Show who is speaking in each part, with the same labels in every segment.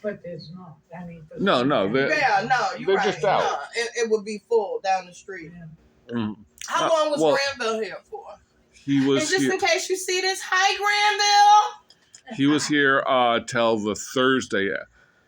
Speaker 1: But there's not. I mean,
Speaker 2: No, no,
Speaker 1: you're
Speaker 2: they're
Speaker 1: right.
Speaker 2: just out.
Speaker 3: No, it would be full down the street.
Speaker 1: Yeah.
Speaker 2: Mm.
Speaker 3: How long was
Speaker 2: well,
Speaker 3: Granville here for?
Speaker 2: He
Speaker 3: And
Speaker 2: was
Speaker 3: just
Speaker 2: here.
Speaker 3: in case you see this, hi Granville.
Speaker 2: He was here till the Thursday.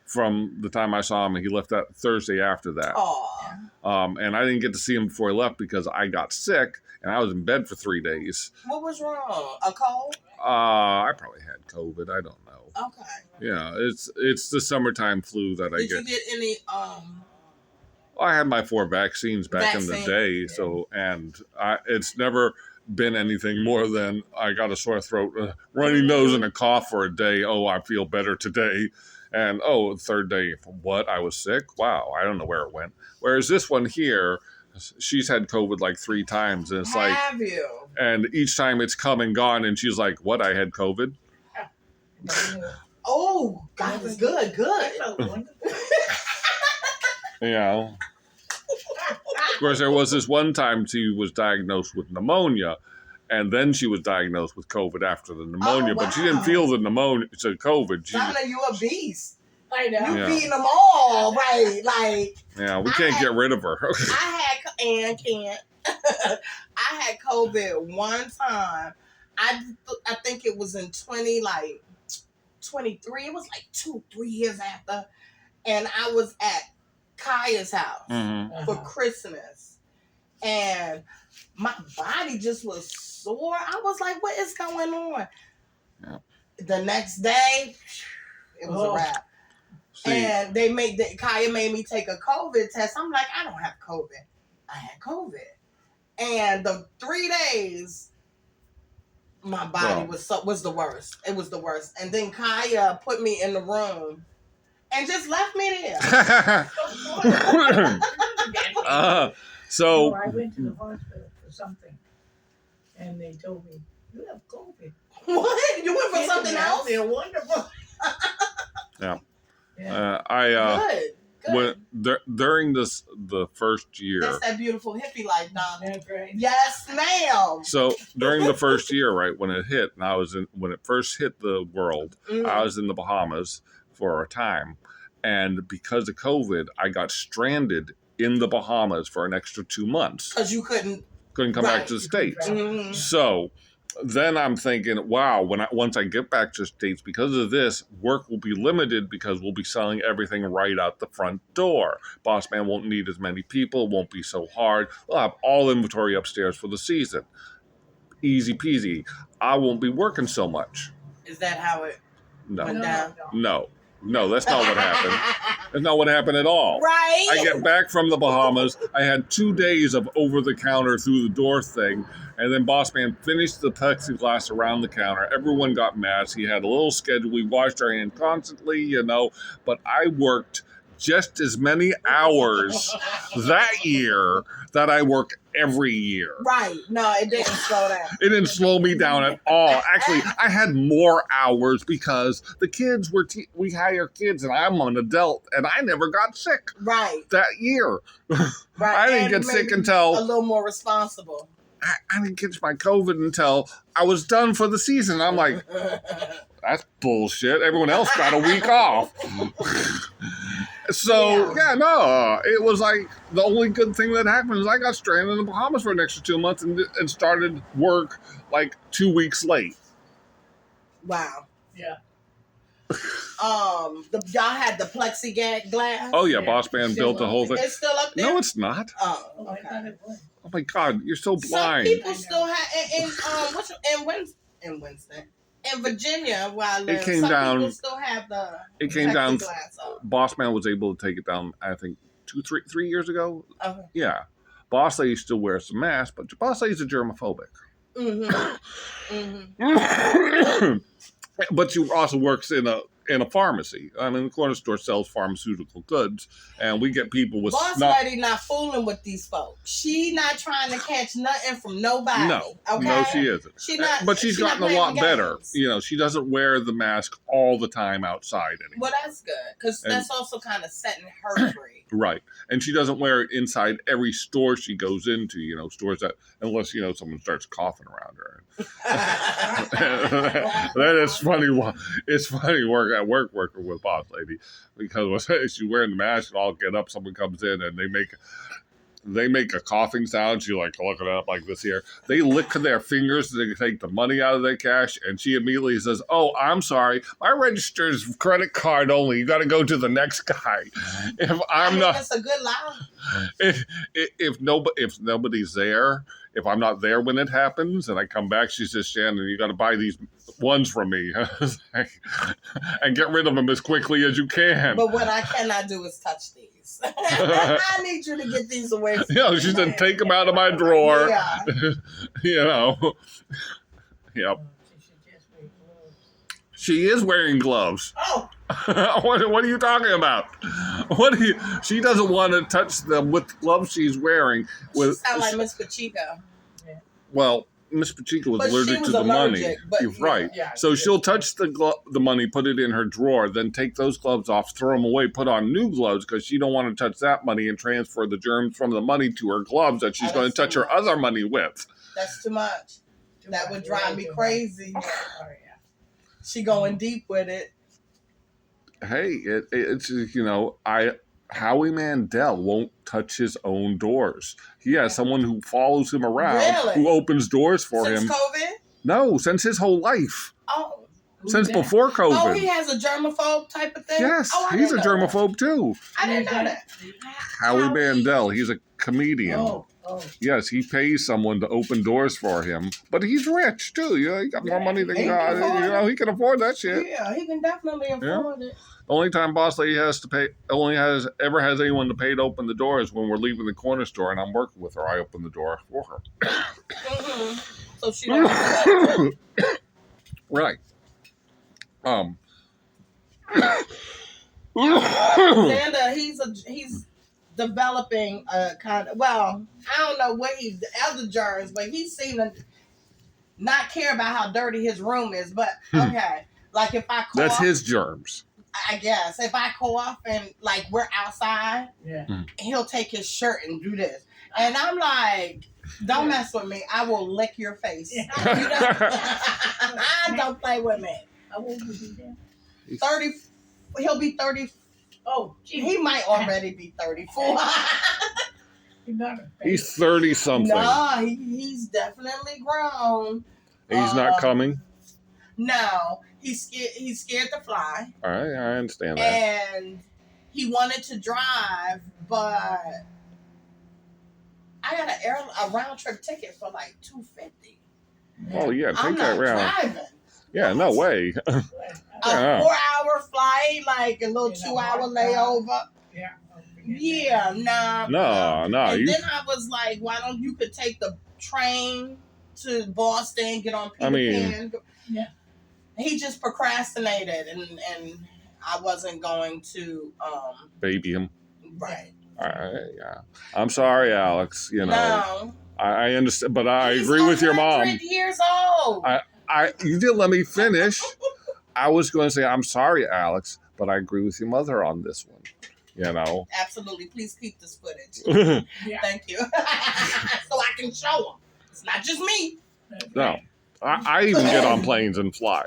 Speaker 2: From the time I saw him, he left that Thursday after that.
Speaker 3: Aw.
Speaker 2: And I didn't get to see him before he left because I got sick and I was in bed for 3 days.
Speaker 3: What was wrong? A cold?
Speaker 2: I probably had COVID. I don't know.
Speaker 3: Okay.
Speaker 2: Yeah, it's the summertime flu that I
Speaker 3: Did
Speaker 2: get.
Speaker 3: you get any
Speaker 2: I had my 4 vaccines back in the
Speaker 3: Vaccine.
Speaker 2: day, so it's never been anything more than I got a sore throat, runny nose, and a cough for a day. Oh, I feel better today. And the third day, what? I was sick? Wow, I don't know where it went. Whereas this one here, she's had COVID like 3 times, and it's like,
Speaker 3: have you?
Speaker 2: and each time it's come and gone, and she's like, what? I had COVID?
Speaker 3: Oh, God is good, good.
Speaker 2: You know. Of course, there was this one time she was diagnosed with pneumonia, and then she was diagnosed with COVID after the pneumonia, but she didn't
Speaker 3: wow.
Speaker 2: feel the pneumonia, it's a COVID.
Speaker 3: Donna, you a beast.
Speaker 1: I know.
Speaker 3: You
Speaker 2: Yeah.
Speaker 3: beating them all, right? Like,
Speaker 2: Yeah, we can't get rid of her.
Speaker 3: I had COVID one time. I think it was in 23. It was like 2-3 years after, and I was at Kaya's house
Speaker 2: Mhm.
Speaker 3: for Christmas, and my body just was sore. I was like, "What is going on?"
Speaker 2: Yeah.
Speaker 3: The next day, it was a wrap.
Speaker 2: See,
Speaker 3: And Kaya made me take a COVID test. I'm like, I don't have COVID. I had COVID. And the 3 days, my body was the worst. It was the worst. And then Kaya put me in the room and just left me there.
Speaker 2: so,
Speaker 1: I went to the hospital for something, and they told me, you have COVID.
Speaker 3: What? You went for something else?
Speaker 1: They're wonderful.
Speaker 2: Yeah.
Speaker 1: Yeah.
Speaker 3: Good.
Speaker 2: during the first year,
Speaker 3: That's that beautiful hippie life, Donna.
Speaker 1: That's right.
Speaker 3: Yes, ma'am.
Speaker 2: so during the first year, right, when it hit, and when it first hit the world, I was in the Bahamas for a time, and because of COVID, I got stranded in the Bahamas for an extra 2 months.
Speaker 3: Because you couldn't.
Speaker 2: Couldn't come back
Speaker 3: Right.
Speaker 2: to the States.
Speaker 3: Mhm.
Speaker 2: So then I'm thinking, wow, once I get back to the States, because of this, work will be limited because we'll be selling everything right out the front door. Boss Man won't need as many people, won't be so hard. We'll have all inventory upstairs for the season. Easy peasy. I won't be working so much.
Speaker 3: Is that how it
Speaker 2: No,
Speaker 3: went down?
Speaker 2: no, that's not what happened. That's not what happened at all.
Speaker 3: Right?
Speaker 2: I get back from the Bahamas. I had 2 days of over-the-counter through-the-door thing, and then Boss Man finished the plexiglass around the counter. Everyone got masks. He had a little schedule. We washed our hands constantly, but I worked just as many hours that year that I work every year.
Speaker 3: Right. No, it didn't slow down.
Speaker 2: It didn't slow me down at all. Actually, I had more hours because the kids we hire kids, and I'm an adult, and I never got sick
Speaker 3: Right.
Speaker 2: that year.
Speaker 3: Right.
Speaker 2: I didn't
Speaker 3: And
Speaker 2: get sick
Speaker 3: maybe
Speaker 2: until
Speaker 3: a little more responsible.
Speaker 2: I didn't catch my COVID until I was done for the season. I'm like, that's bullshit. Everyone else got a week off. So, it was like the only good thing that happened is I got stranded in the Bahamas for an extra 2 months and started work like 2 weeks late.
Speaker 3: Wow.
Speaker 1: Yeah.
Speaker 3: Y'all had the plexiglass.
Speaker 2: Oh, yeah,
Speaker 1: Yeah.
Speaker 2: Boss Man
Speaker 1: Still
Speaker 2: built the whole thing.
Speaker 3: It's still up there.
Speaker 2: No, it's not.
Speaker 3: Oh,
Speaker 1: Oh, I thought
Speaker 3: okay.
Speaker 1: it was.
Speaker 2: Oh, my God, you're so
Speaker 3: Some
Speaker 2: blind.
Speaker 3: people still have in Virginia, where I live.
Speaker 2: It came
Speaker 3: some
Speaker 2: down-
Speaker 3: people still have the.
Speaker 2: It came down,
Speaker 3: plexiglass up.
Speaker 2: Boss Man was able to take it down, I think, 3 years ago.
Speaker 3: Okay.
Speaker 2: Yeah. Boss Lady still wears some mask, but Boss Lady's a germophobic.
Speaker 3: Mm-hmm. Mm-hmm.
Speaker 2: But she also works in a pharmacy. I mean, the corner store sells pharmaceutical goods, and we get people with
Speaker 3: Boss lady not fooling with these folks. She not trying to catch nothing from nobody.
Speaker 2: No,
Speaker 3: Okay?
Speaker 2: no, she isn't.
Speaker 3: She not.
Speaker 2: But she's
Speaker 3: she not
Speaker 2: gotten a lot
Speaker 3: playing
Speaker 2: better.
Speaker 3: games.
Speaker 2: She doesn't wear the mask all the time outside anymore.
Speaker 3: Well, that's good because
Speaker 2: And-
Speaker 3: that's also kind of setting her free.
Speaker 2: Right. And she doesn't wear it inside every store she goes into, stores that, unless, someone starts coughing around her. That is funny. It's funny work. at work working with boss lady because when she's wearing the mask and I'll get up, someone comes in and they make a coughing sound. She like looking up like this here. They lick their fingers to take the money out of their cash, and she immediately says, "Oh, I'm sorry, my register is credit card only. You got to go to the next guy." If I'm not,
Speaker 3: That's a good lie.
Speaker 2: if nobody's there, if I'm not there when it happens, and I come back, she says, "Shannon, you got to buy these ones from me and get rid of them as quickly as you can."
Speaker 3: But what I cannot do is touch these. I need you to get these away from me.
Speaker 2: She said, "Take them out of my drawer."
Speaker 3: Yeah.
Speaker 2: Yep.
Speaker 1: She should just wear gloves.
Speaker 2: She is wearing gloves.
Speaker 3: Oh,
Speaker 2: What are you talking about? She doesn't want to touch them with gloves she's wearing.
Speaker 3: she sound like Miss Pacheco.
Speaker 2: Well, Miss Pacheco was
Speaker 3: But she
Speaker 2: allergic
Speaker 3: was
Speaker 2: to the money.
Speaker 3: allergic, but
Speaker 2: You're right.
Speaker 1: Yeah.
Speaker 2: So she'll touch the money, put it in her drawer, then take those gloves off, throw them away, put on new gloves because she don't want to touch that money and transfer the germs from the money to her gloves that she's
Speaker 3: Oh,
Speaker 2: going to
Speaker 3: that's
Speaker 2: touch her
Speaker 3: too much.
Speaker 2: other money with.
Speaker 3: That's too much.
Speaker 1: Too
Speaker 3: That
Speaker 1: much,
Speaker 3: would drive
Speaker 1: way
Speaker 3: me
Speaker 1: too
Speaker 3: crazy.
Speaker 1: much. Oh, yeah.
Speaker 3: She going deep with it.
Speaker 2: Hey, it's Howie Mandel won't touch his own doors. He has someone who follows him around,
Speaker 3: Really?
Speaker 2: who opens doors for
Speaker 3: Since
Speaker 2: him.
Speaker 3: COVID?
Speaker 2: No, since his whole life,
Speaker 3: Oh.
Speaker 1: Who's
Speaker 2: since
Speaker 1: that?
Speaker 2: before COVID.
Speaker 3: Oh, he has a germaphobe type of thing?
Speaker 2: Yes,
Speaker 3: Oh, I
Speaker 2: he's a
Speaker 3: didn't know that.
Speaker 2: germaphobe too.
Speaker 3: I didn't know that.
Speaker 2: Howie Mandel, he's a comedian.
Speaker 1: Oh.
Speaker 2: Yes, he pays someone to open doors for him, but he's rich too. He got more
Speaker 1: Yeah,
Speaker 2: money than
Speaker 3: he
Speaker 2: God.
Speaker 3: can afford it.
Speaker 2: He can afford that shit.
Speaker 3: Yeah, he can definitely afford it.
Speaker 2: The only time Boss Lady has anyone to pay to open the door is when we're leaving the corner store and I'm working with her. I open the door for her.
Speaker 3: Mm-hmm. So she don't have to touch it.
Speaker 2: Right.
Speaker 3: Xander, he's developing a kind of, well, I don't know what the other germs, but he seemed to not care about how dirty his room is. But okay, like if I cough,
Speaker 2: That's his germs.
Speaker 3: I guess if I cough and like we're outside,
Speaker 1: Yeah.
Speaker 3: he'll take his shirt and do this, and I'm like, don't mess with me. I will lick your face.
Speaker 1: Yeah.
Speaker 3: You know? Don't play with me.
Speaker 1: How old was he then?
Speaker 3: 30. He'll be 30.
Speaker 1: Oh, gee.
Speaker 3: He might already be 34.
Speaker 1: He got a
Speaker 2: He's
Speaker 1: face.
Speaker 2: 30 something.
Speaker 3: No, he's definitely grown.
Speaker 2: He's not coming.
Speaker 3: No, he's scared to fly,
Speaker 2: All right, I understand that.
Speaker 3: and he wanted to drive, but I got a round trip ticket for like $250.
Speaker 2: Oh yeah,
Speaker 3: I'm
Speaker 2: take that
Speaker 3: not
Speaker 2: round.
Speaker 3: driving.
Speaker 2: Yeah, no way.
Speaker 3: A
Speaker 2: Yeah.
Speaker 3: 4-hour flight, like a little
Speaker 1: You know,
Speaker 3: 2-hour
Speaker 1: hard
Speaker 3: layover.
Speaker 1: Yeah.
Speaker 3: Yeah, nah.
Speaker 2: No.
Speaker 3: And
Speaker 2: You,
Speaker 3: then I was like, why don't you could take the train to Boston, get on Peter
Speaker 2: I mean-
Speaker 3: Pan.
Speaker 1: Yeah.
Speaker 3: He just procrastinated, and I wasn't going to,
Speaker 2: baby him.
Speaker 3: right.
Speaker 2: All right, yeah. I'm sorry, Alex.
Speaker 3: No.
Speaker 2: I understand, but I
Speaker 3: He's
Speaker 2: agree with your mom.
Speaker 3: 100 years old.
Speaker 2: You didn't let me finish. I was going to say, I'm sorry, Alex, but I agree with your mother on this one.
Speaker 3: Absolutely. Please keep this footage.
Speaker 1: Yeah.
Speaker 3: Thank you. So I can show him. It's not just me.
Speaker 1: That's
Speaker 2: No.
Speaker 1: right.
Speaker 2: I even get on planes and fly.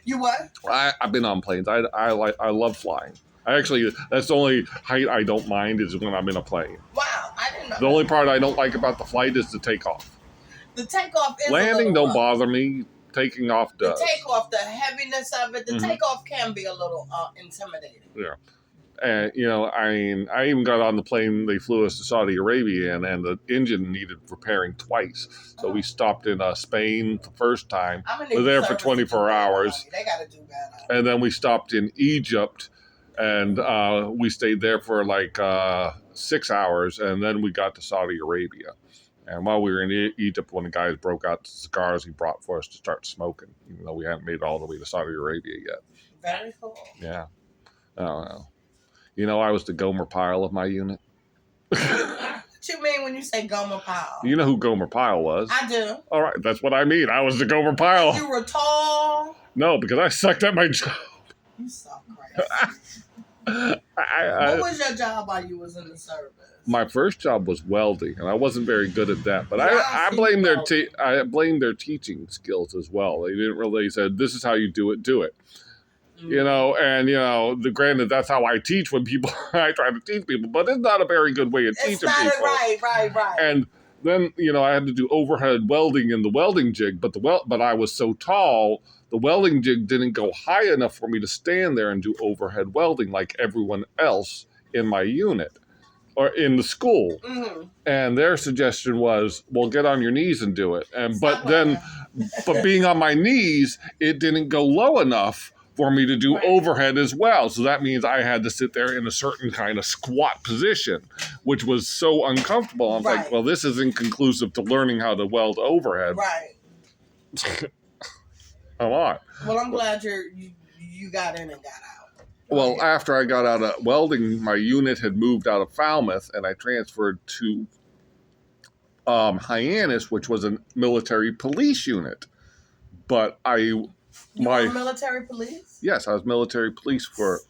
Speaker 3: You what?
Speaker 2: I've been on planes. I love flying. That's the only height I don't mind is when I'm in a plane.
Speaker 3: Wow. I didn't know.
Speaker 2: The only part I don't like about the flight is the takeoff.
Speaker 3: The takeoff is
Speaker 2: Landing
Speaker 3: a little
Speaker 2: don't
Speaker 3: rough.
Speaker 2: bother me. Taking off
Speaker 3: The
Speaker 2: does.
Speaker 3: takeoff, the heaviness of it, the
Speaker 2: Mhm.
Speaker 3: takeoff can be a little intimidating.
Speaker 2: And I even got on the plane. They flew us to Saudi Arabia, and the engine needed repairing twice. So we stopped in Spain the first time,
Speaker 3: I'm
Speaker 2: We're there for
Speaker 3: service
Speaker 2: 24
Speaker 3: to do
Speaker 2: hours.
Speaker 3: better. They got to do better.
Speaker 2: and then we stopped in Egypt, and we stayed there for like 6 hours, and then we got to Saudi Arabia. And while we were in Egypt, one of the guys broke out the cigars he brought for us to start smoking, even though we hadn't made it all the way to Saudi Arabia yet.
Speaker 3: Very cool.
Speaker 2: Yeah. I don't know. I was the Gomer Pyle of my unit.
Speaker 3: What you mean when you say Gomer Pyle?
Speaker 2: You know who Gomer Pyle was?
Speaker 3: I do.
Speaker 2: All right, that's what I mean. I was the Gomer Pyle.
Speaker 3: You were tall.
Speaker 2: No, because I sucked at my job.
Speaker 3: You suck, crazy. What
Speaker 2: I,
Speaker 3: was your job while you was in the service?
Speaker 2: my first job was welding, and I wasn't very good at that. But
Speaker 3: Yeah,
Speaker 2: I
Speaker 3: see,
Speaker 2: blame their
Speaker 3: welding.
Speaker 2: I blame their teaching skills as well. They didn't really. They said, "This is how you do it. Do it." You know, and granted, that's how I teach when people I try to teach people, but it's not a very good way of
Speaker 3: It's
Speaker 2: teaching
Speaker 3: not
Speaker 2: people.
Speaker 3: right.
Speaker 2: And then I had to do overhead welding in the welding jig, but I was so tall, the welding jig didn't go high enough for me to stand there and do overhead welding like everyone else in my unit or in the school. And their suggestion was, well, get on your knees and do it. But being on my knees, it didn't go low enough for me to do overhead as well. So that means I had to sit there in a certain kind of squat position, which was so uncomfortable. I'm like, well, this is inconclusive to learning how to weld overhead.
Speaker 3: Right.
Speaker 2: Come on.
Speaker 3: Well, I'm glad you got in and got out.
Speaker 2: Well, after I got out of welding, my unit had moved out of Falmouth, and I transferred to Hyannis, which was a military police unit. But
Speaker 3: You were military police?
Speaker 2: Yes, I was military police for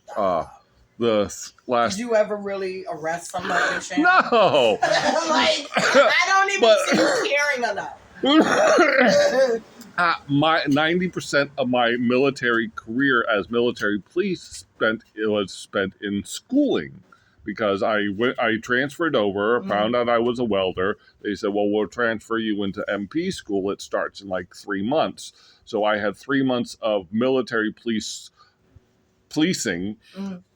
Speaker 2: the last...
Speaker 3: Did you ever really arrest somebody, Shane?
Speaker 2: No!
Speaker 3: I don't even see you caring enough.
Speaker 2: 90% of my military career as military police was spent in schooling, because I transferred over, found out I was a welder. They said, well, we'll transfer you into MP school. It starts in like 3 months. So I had 3 months of military policing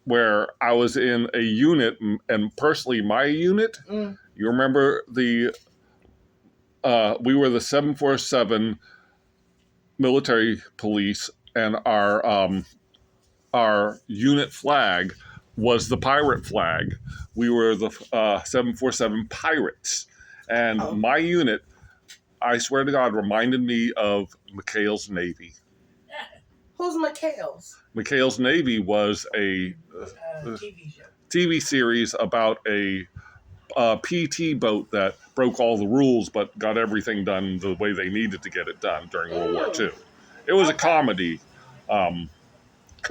Speaker 2: where I was in a unit, and personally my unit, you remember we were the 747 military police, and our unit flag was the pirate flag. We were the 747 Pirates. And my unit, I swear to God, reminded me of McHale's Navy.
Speaker 3: Who's McHale's?
Speaker 2: McHale's Navy was a
Speaker 1: TV show.
Speaker 2: TV series about a PT boat that broke all the rules but got everything done the way they needed to get it done during World War II. It was a comedy. You'd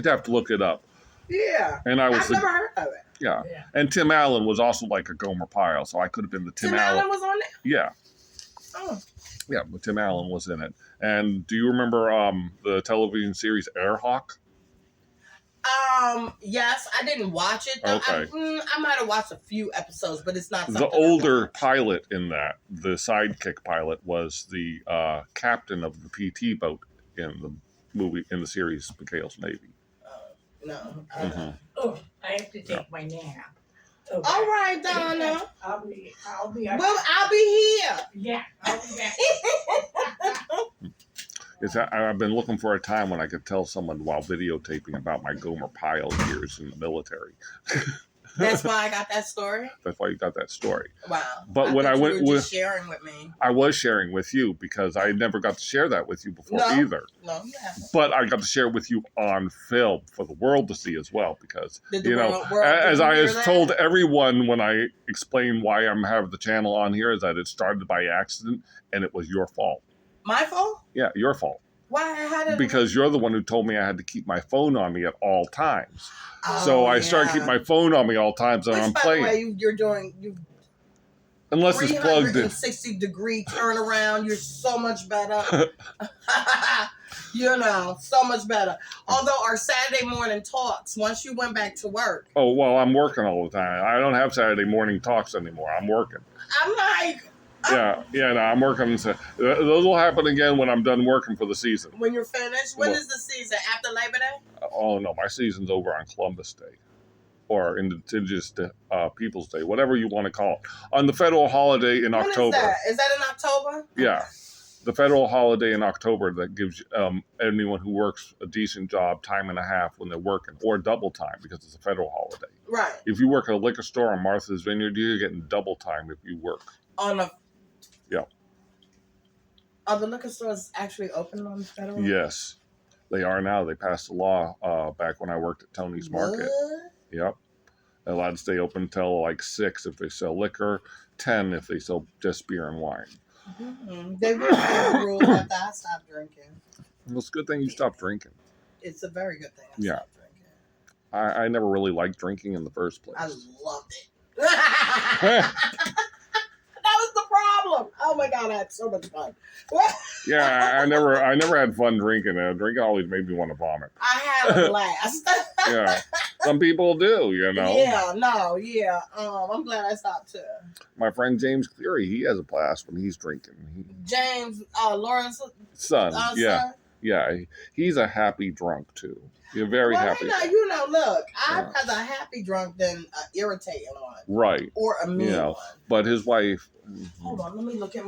Speaker 2: have to look it up.
Speaker 3: Yeah.
Speaker 2: And
Speaker 3: I've never heard of it.
Speaker 2: Yeah. And Tim Allen was also like a Gomer Pyle, so I could have been the Tim Allen.
Speaker 3: Allen was on there?
Speaker 2: Yeah.
Speaker 3: Oh.
Speaker 2: Yeah, but Tim Allen was in it. And do you remember the television series Airhawk?
Speaker 3: Yes, I didn't watch it.
Speaker 2: Okay.
Speaker 3: I might have watched a few episodes, but it's not something
Speaker 2: The older pilot in that, the sidekick pilot, was the captain of the PT boat in the movie, in the series McHale's Navy.
Speaker 3: No.
Speaker 1: Oh, I have to take my nap. Okay.
Speaker 3: All right, Donna.
Speaker 1: I'll be.
Speaker 3: Well, I'll be here.
Speaker 1: Yeah, I'll be back.
Speaker 2: I've been looking for a time when I could tell someone while videotaping about my Gomer Pyle years in the military.
Speaker 3: That's why I got that story.
Speaker 2: That's why you got that story.
Speaker 3: Wow.
Speaker 2: But when I went
Speaker 3: you were just sharing with me.
Speaker 2: I was sharing with you because I never got to share that with you before either.
Speaker 3: No, you haven't.
Speaker 2: But I got to share it with you on film for the world to see as well, because
Speaker 3: as
Speaker 2: I told everyone when I explained why I'm having the channel on here, is that it started by accident and it was your fault.
Speaker 3: My fault?
Speaker 2: Yeah, your fault.
Speaker 3: Why? How did?
Speaker 2: Because you're the one who told me I had to keep my phone on me at all times. So I started keeping my phone on me all times, and I'm playing.
Speaker 3: By the way, you're doing
Speaker 2: unless it's plugged in.
Speaker 3: 360-degree turnaround. You're so much better. So much better. Although our Saturday morning talks, once you went back to work.
Speaker 2: Oh, well, I'm working all the time. I don't have Saturday morning talks anymore. I'm working.
Speaker 3: I'm like.
Speaker 2: No, I'm working. Those will happen again when I'm done working for the season.
Speaker 3: When you're finished? When is the season? After Labor Day?
Speaker 2: Oh, no, my season's over on Columbus Day. Or Indigenous Peoples Day, whatever you want to call it. On the federal holiday in October.
Speaker 3: Is that in October?
Speaker 2: Yeah. The federal holiday in October that gives anyone who works a decent job time and a half when they're working, or double time because it's a federal holiday.
Speaker 3: Right.
Speaker 2: If you work at a liquor store on Martha's Vineyard, you're getting double time if you work. Yeah.
Speaker 3: Are the liquor stores actually open on federal?
Speaker 2: Yes, they are now. They passed a law back when I worked at Tony's Market. Yep. They're allowed to stay open until like 6 if they sell liquor, 10 if they sell just beer and wine.
Speaker 3: Mm-hmm. They were the rules after I stopped drinking.
Speaker 2: Well, it's a good thing you stopped drinking.
Speaker 3: It's a very good thing I stopped drinking.
Speaker 2: I never really liked drinking in the first place.
Speaker 3: I loved it. That was the problem. Oh my God, I had so much fun.
Speaker 2: Yeah, I never had fun drinking. Drinking always made me want to vomit.
Speaker 3: I had a blast.
Speaker 2: Yeah, some people do, you know.
Speaker 3: Yeah, no, yeah. I'm glad I stopped too.
Speaker 2: My friend James Cleary, he has a blast when he's drinking.
Speaker 3: James Lawrence
Speaker 2: Son, yeah,
Speaker 3: son.
Speaker 2: yeah, he's a happy drunk too. You're very
Speaker 3: Well,
Speaker 2: happy.
Speaker 3: you know, look, I'd
Speaker 2: Yeah.
Speaker 3: rather a happy drunk than an irritating one
Speaker 2: Right,
Speaker 3: or a mean
Speaker 2: Yeah.
Speaker 3: one.
Speaker 2: but his wife.
Speaker 3: Hold on, let me look at